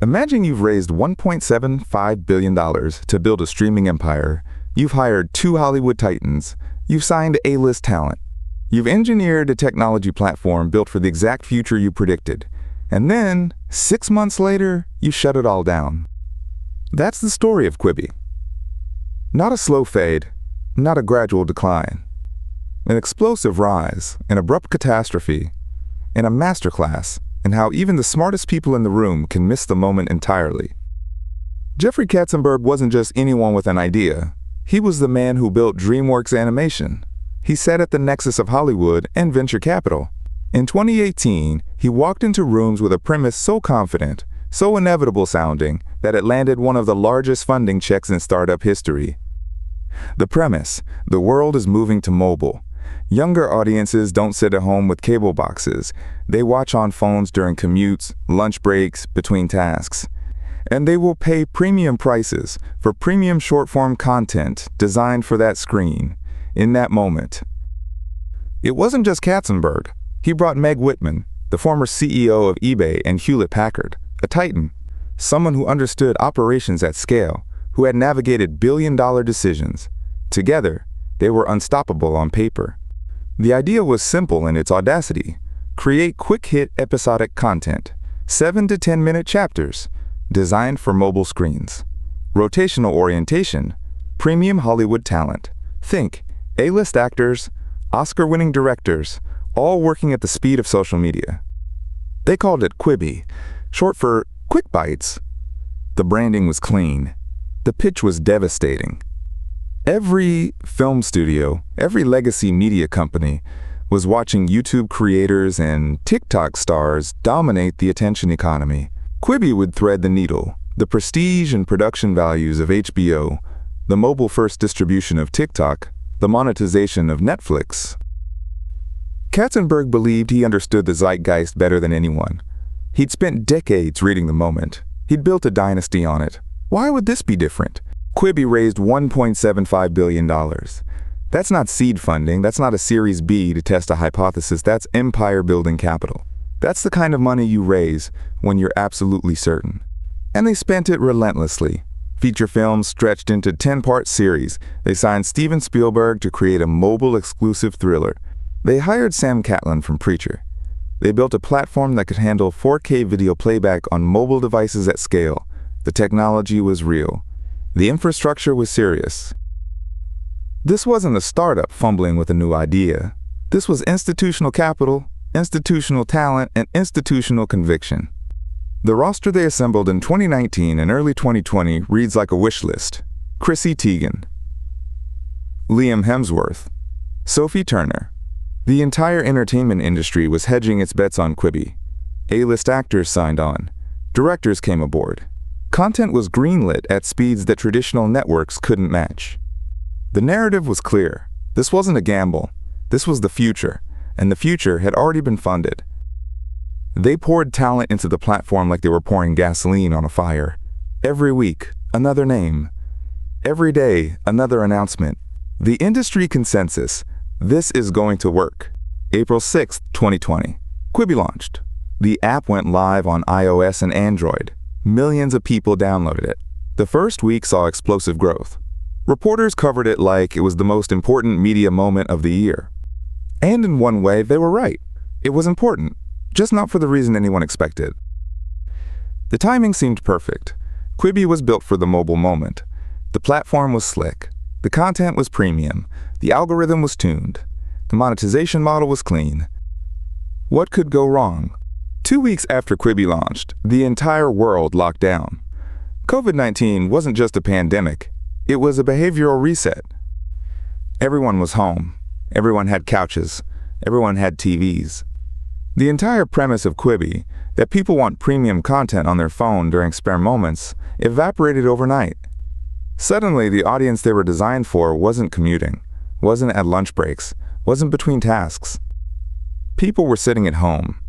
Imagine you've raised $1.75 billion to build a streaming empire. You've hired 2 Hollywood titans. You've signed A-list talent. You've engineered a technology platform built for the exact future you predicted. And then, 6 months later, you shut it all down. That's the story of Quibi. Not a slow fade, not a gradual decline. An explosive rise, an abrupt catastrophe, and a masterclass in how even the smartest people in the room can miss the moment entirely. Jeffrey Katzenberg wasn't just anyone with an idea. He was the man who built DreamWorks Animation. He sat at the nexus of Hollywood and venture capital. In 2018, he walked into rooms with a premise so confident, so inevitable sounding, that it landed one of the largest funding checks in startup history. The premise: the world is moving to mobile. Younger audiences don't sit at home with cable boxes. They watch on phones during commutes, lunch breaks, between tasks. And they will pay premium prices for premium short-form content designed for that screen, in that moment. It wasn't just Katzenberg. He brought Meg Whitman, the former CEO of eBay and Hewlett-Packard, a titan, someone who understood operations at scale, who had navigated billion-dollar decisions. Together, they were unstoppable on paper. The idea was simple in its audacity. Create quick-hit episodic content, 7 to 10-minute chapters, designed for mobile screens. Rotational orientation, premium Hollywood talent. Think, A-list actors, Oscar-winning directors, all working at the speed of social media. They called it Quibi, short for Quick Bites. The branding was clean. The pitch was devastating. Every film studio, every legacy media company was watching YouTube creators and TikTok stars dominate the attention economy. Quibi would thread the needle, the prestige and production values of HBO, the mobile-first distribution of TikTok, the monetization of Netflix. Katzenberg believed he understood the zeitgeist better than anyone. He'd spent decades reading the moment. He'd built a dynasty on it. Why would this be different? Quibi raised $1.75 billion. That's not seed funding, that's not a Series B to test a hypothesis, that's empire-building capital. That's the kind of money you raise when you're absolutely certain. And they spent it relentlessly. Feature films stretched into 10-part series. They signed Steven Spielberg to create a mobile-exclusive thriller. They hired Sam Catlin from Preacher. They built a platform that could handle 4K video playback on mobile devices at scale. The technology was real. The infrastructure was serious. This wasn't a startup fumbling with a new idea. This was institutional capital, institutional talent, and institutional conviction. The roster they assembled in 2019 and early 2020 reads like a wish list. Chrissy Teigen, Liam Hemsworth, Sophie Turner. The entire entertainment industry was hedging its bets on Quibi. A-list actors signed on. Directors came aboard. Content was greenlit at speeds that traditional networks couldn't match. The narrative was clear. This wasn't a gamble. This was the future, and the future had already been funded. They poured talent into the platform like they were pouring gasoline on a fire. Every week, another name. Every day, another announcement. The industry consensus: this is going to work. April 6, 2020. Quibi launched. The app went live on iOS and Android. Millions of people downloaded it. The first week saw explosive growth. Reporters covered it like it was the most important media moment of the year. And in one way, they were right. It was important, just not for the reason anyone expected. The timing seemed perfect. Quibi was built for the mobile moment. The platform was slick. The content was premium. The algorithm was tuned. The monetization model was clean. What could go wrong? 2 weeks after Quibi launched, the entire world locked down. COVID-19 wasn't just a pandemic. It was a behavioral reset. Everyone was home. Everyone had couches. Everyone had TVs. The entire premise of Quibi, that people want premium content on their phone during spare moments, evaporated overnight. Suddenly, the audience they were designed for wasn't commuting, wasn't at lunch breaks, wasn't between tasks. People were sitting at home,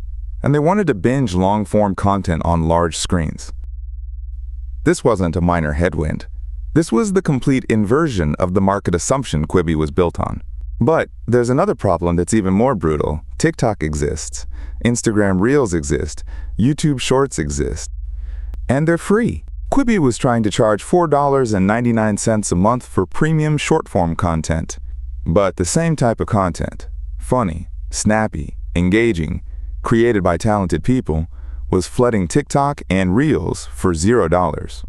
and they wanted to binge long-form content on large screens. This wasn't a minor headwind. This was the complete inversion of the market assumption Quibi was built on. But there's another problem that's even more brutal. TikTok exists. Instagram Reels exist. YouTube Shorts exist. And they're free. Quibi was trying to charge $4.99 a month for premium short-form content. But the same type of content, funny, snappy, engaging, created by talented people, was flooding TikTok and Reels for $0.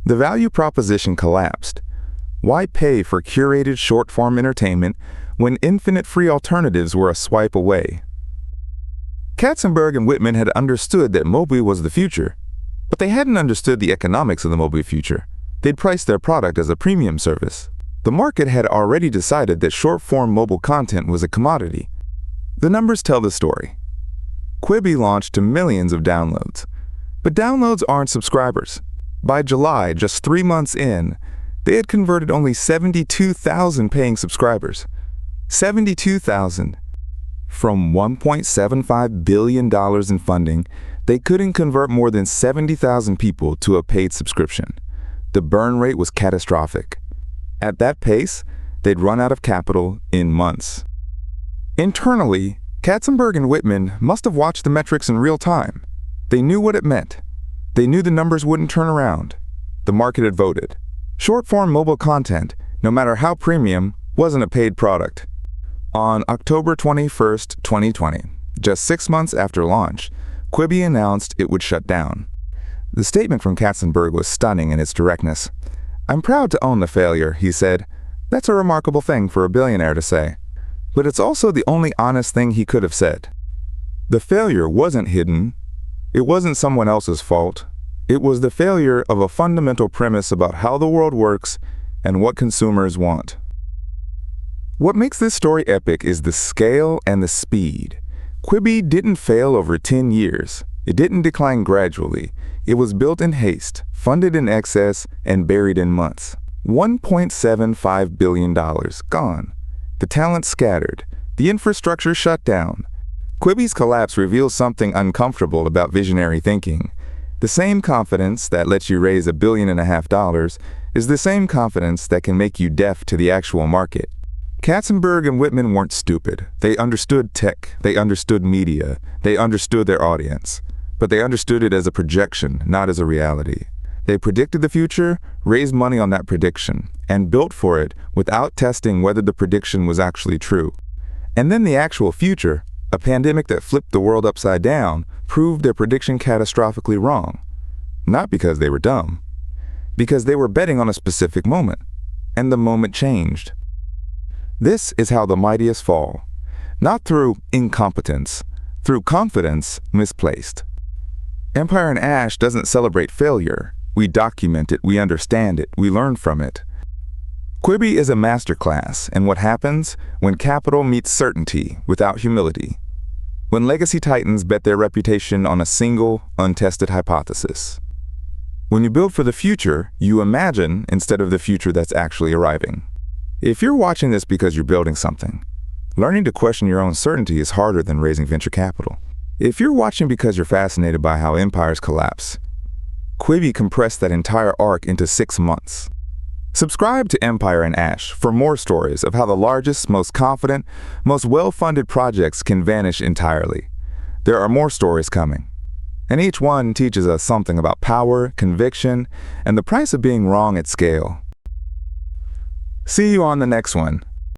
The value proposition collapsed. Why pay for curated short-form entertainment when infinite free alternatives were a swipe away? Katzenberg and Whitman had understood that mobile was the future, but they hadn't understood the economics of the mobile future. They'd priced their product as a premium service. The market had already decided that short-form mobile content was a commodity. The numbers tell the story. Quibi launched to millions of downloads. But downloads aren't subscribers. By July, just 3 months in, they had converted only 72,000 paying subscribers. 72,000. From $1.75 billion in funding, they couldn't convert more than 70,000 people to a paid subscription. The burn rate was catastrophic. At that pace, they'd run out of capital in months. Internally, Katzenberg and Whitman must have watched the metrics in real time. They knew what it meant. They knew the numbers wouldn't turn around. The market had voted. Short-form mobile content, no matter how premium, wasn't a paid product. On October 21, 2020, just 6 months after launch, Quibi announced it would shut down. The statement from Katzenberg was stunning in its directness. "I'm proud to own the failure," he said. "That's a remarkable thing for a billionaire to say." But it's also the only honest thing he could have said. The failure wasn't hidden. It wasn't someone else's fault. It was the failure of a fundamental premise about how the world works and what consumers want. What makes this story epic is the scale and the speed. Quibi didn't fail over 10 years. It didn't decline gradually. It was built in haste, funded in excess, and buried in months. $1.75 billion gone. The talent scattered. The infrastructure shut down. Quibi's collapse reveals something uncomfortable about visionary thinking. The same confidence that lets you raise $1.5 billion is the same confidence that can make you deaf to the actual market. Katzenberg and Whitman weren't stupid. They understood tech. They understood media. They understood their audience. But they understood it as a projection, not as a reality. They predicted the future, raised money on that prediction, and built for it without testing whether the prediction was actually true. And then the actual future, a pandemic that flipped the world upside down, proved their prediction catastrophically wrong. Not because they were dumb, because they were betting on a specific moment, and the moment changed. This is how the mightiest fall. Not through incompetence, through confidence misplaced. Empire and Ash doesn't celebrate failure. We document it, we understand it, we learn from it. Quibi is a masterclass in what happens when capital meets certainty without humility. When legacy titans bet their reputation on a single, untested hypothesis. When you build for the future, you imagine instead of the future that's actually arriving. If you're watching this because you're building something, learning to question your own certainty is harder than raising venture capital. If you're watching because you're fascinated by how empires collapse, Quibi compressed that entire arc into 6 months. Subscribe to Empire and Ash for more stories of how the largest, most confident, most well-funded projects can vanish entirely. There are more stories coming, and each one teaches us something about power, conviction, and the price of being wrong at scale. See you on the next one.